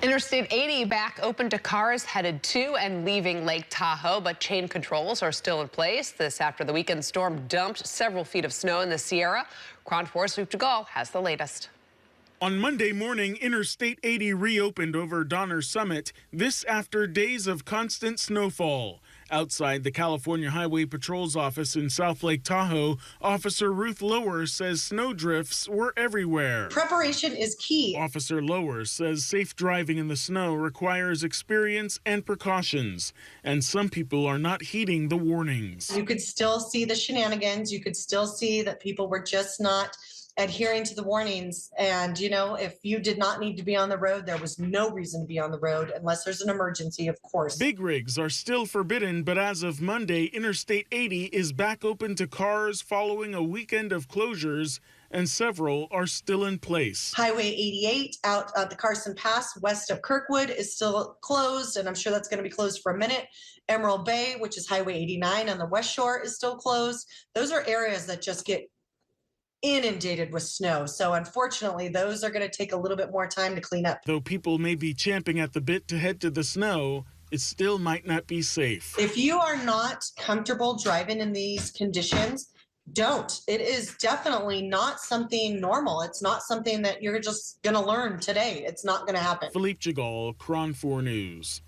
Interstate 80 back open to cars headed to and leaving Lake Tahoe, but chain controls are still in place. This after the weekend storm dumped several feet of snow in the Sierra. KRON 4's Luke DeGaulle has the latest. On Monday morning, Interstate 80 reopened over Donner Summit, this after days of constant snowfall. Outside the California Highway Patrol's office in South Lake Tahoe, Officer Ruth Lower says snowdrifts were everywhere. Preparation is key. Officer Lower says safe driving in the snow requires experience and precautions, and some people are not heeding the warnings. You could still see the shenanigans. You could still see that people were just not adhering to the warnings. And, you know, if you did not need to be on the road, there was no reason to be on the road unless there's an emergency, of course. Big rigs are still forbidden, but as of Monday, Interstate 80 is back open to cars following a weekend of closures, and several are still in place. Highway 88 out at the Carson Pass west of Kirkwood is still closed, and I'm sure that's going to be closed for a minute. Emerald Bay, which is Highway 89 on the West Shore, is still closed. Those are areas that just get inundated with snow. So unfortunately, those are going to take a little bit more time to clean up. Though people may be champing at the bit to head to the snow, it still might not be safe. If you are not comfortable driving in these conditions, don't. It is definitely not something normal. It's not something that you're just going to learn today. It's not going to happen. Philippe Jagal, KRON 4 News.